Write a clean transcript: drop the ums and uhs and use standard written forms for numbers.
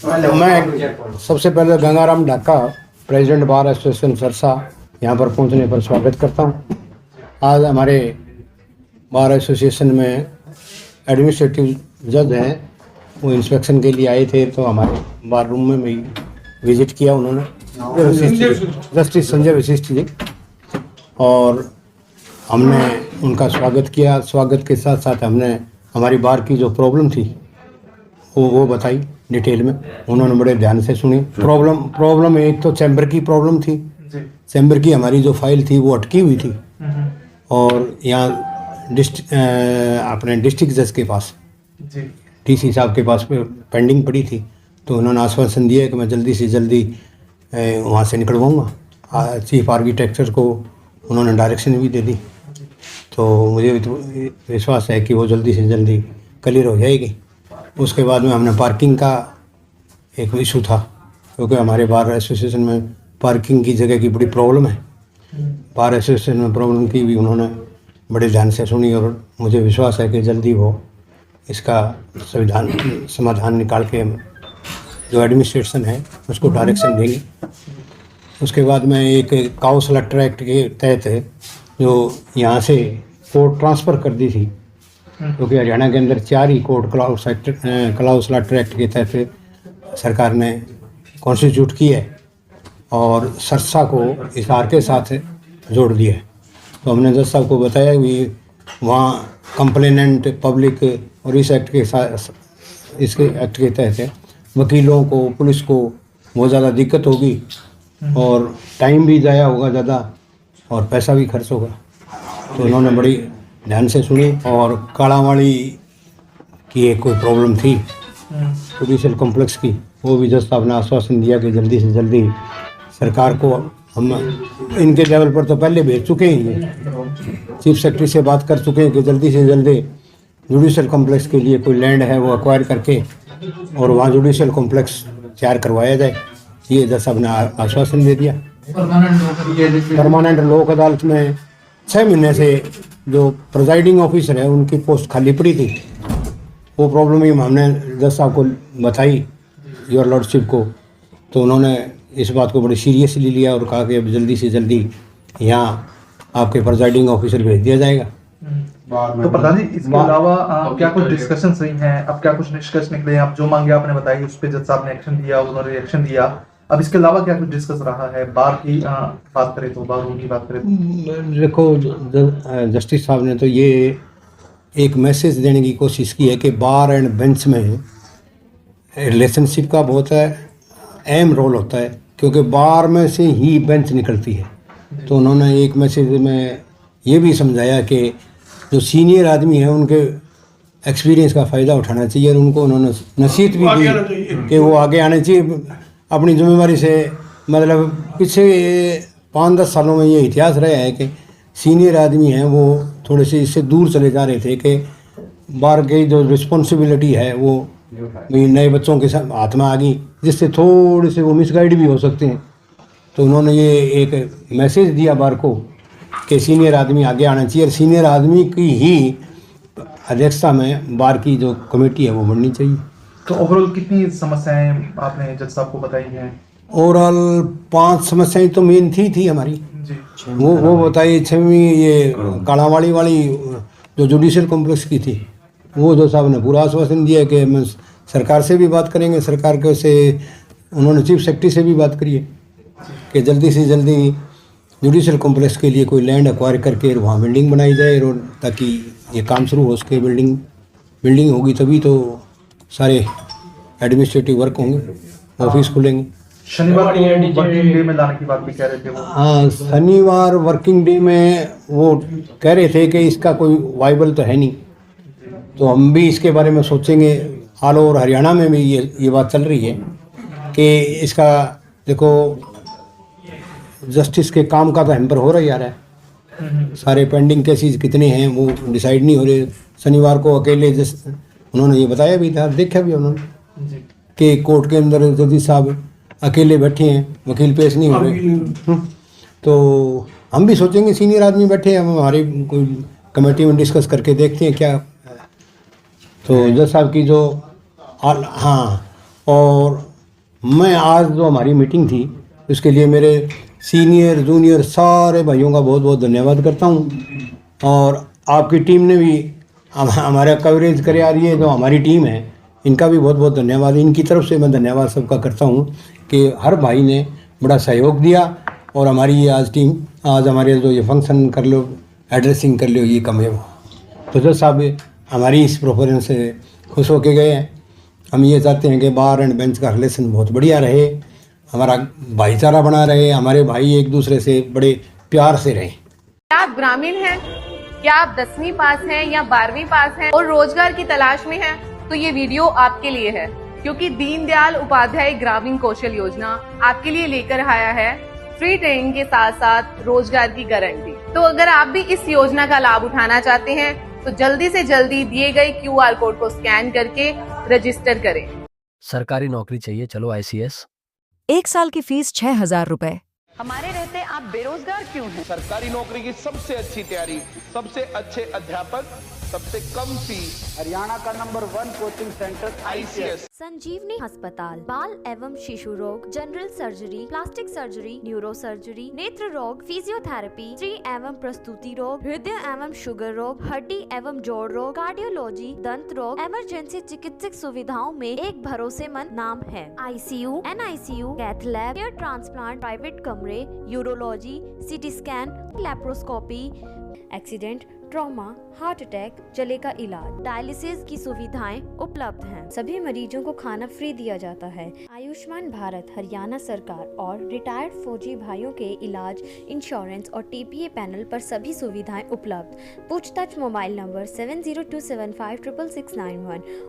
मैं सबसे पहले Gangaram Dhaka, president bar association Sirsa, यहाँ पर पहुँचने पर स्वागत करता हूँ। आज हमारे बार एसोसिएशन में एडमिनिस्ट्रेटिव जज हैं, वो इंस्पेक्शन के लिए आए थे, तो हमारे बार रूम में भी विजिट किया उन्होंने, जस्टिस संजय वशिष्ठ जी, और हमने उनका स्वागत किया। स्वागत के साथ साथ हमने हमारी बार की जो प्रॉब्लम थी वो बताई डिटेल में। उन्होंने बड़े ध्यान से सुनी। प्रॉब्लम एक तो चैम्बर की प्रॉब्लम थी। चैम्बर की हमारी जो फाइल थी वो अटकी हुई थी और यहाँ अपने डिस्ट्रिक्ट जज के पास, डीसी साहब के पास पेंडिंग पड़ी थी। तो उन्होंने आश्वासन दिया कि मैं जल्दी से जल्दी वहाँ से निकलवाऊँगा। चीफ आर्किटेक्चर को उन्होंने डायरेक्शन भी दे दी, तो मुझे विश्वास है कि वो जल्दी से जल्दी क्लियर हो जाएगी। उसके बाद में हमने पार्किंग का एक इशू था, क्योंकि हमारे बार एसोसिएशन में पार्किंग की जगह की बड़ी प्रॉब्लम है। बार एसोसिएशन में प्रॉब्लम की भी उन्होंने बड़े ध्यान से सुनी और मुझे विश्वास है कि जल्दी वो इसका समाधान निकाल के जो एडमिनिस्ट्रेशन है उसको डायरेक्शन देंगे। उसके बाद में एक काउ स्लैटर एक्ट के तहत जो यहाँ से कोर्ट ट्रांसफ़र कर दी थी, क्योंकि हरियाणा के अंदर 4 ही कोर्ट क्लाउ स्लैटर एक्ट के तहत सरकार ने कॉन्स्टिट्यूट की है और सरसा को हिसार के साथ जोड़ दिया है। तो हमने जज साहब को बताया कि वहाँ कंप्लेनेंट पब्लिक और इस एक्ट के साथ, इसके एक्ट के तहत वकीलों को, पुलिस को बहुत ज़्यादा दिक्कत होगी और टाइम भी ज़ाया होगा ज़्यादा और पैसा भी खर्च होगा। तो उन्होंने बड़ी ध्यान से सुनी। और कालावाड़ी की एक कोई प्रॉब्लम थी जुडिशल कॉम्प्लेक्स की, वो भी जज साहब ने आश्वासन दिया कि जल्दी से जल्दी सरकार को, हम इनके लेवल पर तो पहले भेज चुके हैं, चीफ सेक्रेटरी से बात कर चुके हैं कि जल्दी से जल्दी जुडिशल कॉम्प्लेक्स के लिए कोई लैंड है वो एक्वायर करके और वहाँ जुडिशल कॉम्प्लेक्स तैयार करवाया जाए। ये जज साहब ने आश्वासन दे दिया। परमानेंट लोक अदालत में 6 महीने से जो प्रिजाइडिंग ऑफिसर है उनकी पोस्ट खाली पड़ी थी। वो प्रॉब्लम ही हमने जज साहब को बताई, योर लॉर्डशिप को, तो उन्होंने इस बात को बड़ी सीरियसली लिया और कहा कि अब जल्दी से जल्दी यहाँ आपके प्रिजाइडिंग ऑफिसर भेज दिया जाएगा। तो प्रधान जी, इसके अलावा क्या कुछ डिस्कशन हुई हैं? अब क्या कुछ निष्कर्ष निकले? आप जो मांगे आपने बताई, उस पर जज साहब ने एक्शन दिया, उन्होंने रिएक्शन दिया। अब इसके अलावा क्या कुछ डिस्कस रहा है? बार की बात करें तो, बार रूम की बात करें तो देखो, जस्टिस साहब ने तो ये एक मैसेज देने की कोशिश की है कि बार एंड बेंच में रिलेशनशिप का बहुत अहम रोल होता है, क्योंकि बार में से ही बेंच निकलती है। तो उन्होंने एक मैसेज में ये भी समझाया कि जो सीनियर आदमी हैं उनके एक्सपीरियंस का फ़ायदा उठाना चाहिए और उनको उन्होंने नसीहत भी दी कि वो आगे आने चाहिए अपनी जिम्मेवारी से। मतलब पिछले 5-10 सालों में ये इतिहास रहा है कि सीनियर आदमी हैं वो थोड़े से इससे दूर चले जा रहे थे कि बार की जो रिस्पॉन्सिबिलिटी है वो नए बच्चों के साथ हाथ में आ गई, जिससे थोड़े से वो मिसगाइड भी हो सकते हैं। तो उन्होंने ये एक मैसेज दिया बार को कि सीनियर आदमी आगे आना चाहिए और सीनियर आदमी की ही अध्यक्षता में बार की जो कमेटी है वो बननी चाहिए। तो ओवरऑल कितनी समस्याएं आपने जज साहब को बताई हैं? ओवरऑल 5 समस्याएं तो मेन थी हमारी जी। वो बताइए। 6वीं ये कालावाड़ी वाली जो जुडिशल कॉम्प्लेक्स की थी, वो जो साहब ने पूरा आश्वासन दिया कि हम सरकार से भी बात करेंगे। सरकार के से उन्होंने चीफ सेक्रेटरी से भी बात करी है कि जल्दी से जल्दी जुडिशल कॉम्प्लेक्स के लिए कोई लैंड एक्वायर करके वहाँ बिल्डिंग बनाई जाए, और ताकि ये काम शुरू हो सके। बिल्डिंग होगी तभी तो सारे एडमिनिस्ट्रेटिव वर्क होंगे, ऑफिस खुलेंगे। शनिवार को वर्किंग डे में लाने की बात भी कह रहे थे वो। हाँ, शनिवार वर्किंग डे में वो कह रहे थे कि इसका कोई वाइबल तो है नहीं, तो हम भी इसके बारे में सोचेंगे। ऑल ओवर हरियाणा में भी ये बात चल रही है कि इसका देखो जस्टिस के काम का तो हैम्पर हो रहा ही आ रहा है। सारे पेंडिंग केसेस कितने हैं वो डिसाइड नहीं हो रहे। शनिवार को अकेले उन्होंने ये बताया भी था, देखा भी उन्होंने कि कोर्ट के अंदर जज साहब अकेले बैठे हैं, वकील पेश नहीं हो रहे। तो हम भी सोचेंगे, सीनियर आदमी बैठे हैं, हम हमारी कोई कमेटी में डिस्कस करके देखते हैं क्या। तो जज साहब की जो हाँ, और मैं आज जो हमारी मीटिंग थी उसके लिए मेरे सीनियर जूनियर सारे भाइयों का बहुत बहुत धन्यवाद करता हूँ। और आपकी टीम ने भी हमारा कवरेज करे आ रही है, जो हमारी टीम है इनका भी बहुत बहुत धन्यवाद। इनकी तरफ से मैं धन्यवाद सबका करता हूँ कि हर भाई ने बड़ा सहयोग दिया और हमारी ये आज हमारे जो ये फंक्शन कर लो, एड्रेसिंग कर लो, ये कम है। तो जज साहब हमारी इस परफॉर्मेंस से खुश होके गए हैं। हम ये चाहते हैं कि बार एंड बेंच का रिलेशन बहुत बढ़िया रहे, हमारा भाईचारा बना रहे, हमारे भाई एक दूसरे से बड़े प्यार से रहें। क्या आप ग्रामीण हैं? क्या आप 10वीं पास हैं या 12वीं पास हैं और रोजगार की तलाश में हैं? तो ये वीडियो आपके लिए है, क्योंकि दीनदयाल उपाध्याय ग्रामीण कौशल योजना आपके लिए लेकर आया है फ्री ट्रेनिंग के साथ साथ रोजगार की गारंटी। तो अगर आप भी इस योजना का लाभ उठाना चाहते हैं तो जल्दी से जल्दी दिए गए QR कोड को स्कैन करके रजिस्टर करें। सरकारी नौकरी चाहिए, चलो ICS। 1 साल की फीस 6,000 रुपए। हमारे रहते आप बेरोजगार क्यों हैं? सरकारी नौकरी की सबसे अच्छी तैयारी, सबसे अच्छे अध्यापक, सबसे कम फीस, हरियाणा का नंबर 1 कोचिंग सेंटर ICS। संजीवनी अस्पताल बाल एवं शिशु रोग, general surgery, plastic surgery, neuro surgery, नेत्र रोग, फिजियोथेरेपी, स्त्री एवं प्रस्तुति रोग, हृदय एवं शुगर रोग, हड्डी एवं जोड़ रोग, कार्डियोलॉजी, दंत रोग, इमरजेंसी चिकित्सक सुविधाओं में एक भरोसेमंद नाम है। ICU, NICU, cath lab, hair transplant, private कमरे, urology, CT scan, laparoscopy, accident, trauma, heart attack, जले का इलाज, डायलिसिस की सुविधाएं उपलब्ध हैं। सभी मरीजों को खाना फ्री दिया जाता है। आयुष्मान भारत हरियाणा सरकार और रिटायर्ड फौजी भाइयों के इलाज, इंश्योरेंस और TPA पैनल पर सभी सुविधाएं उपलब्ध। पूछताछ मोबाइल नंबर 7027566691।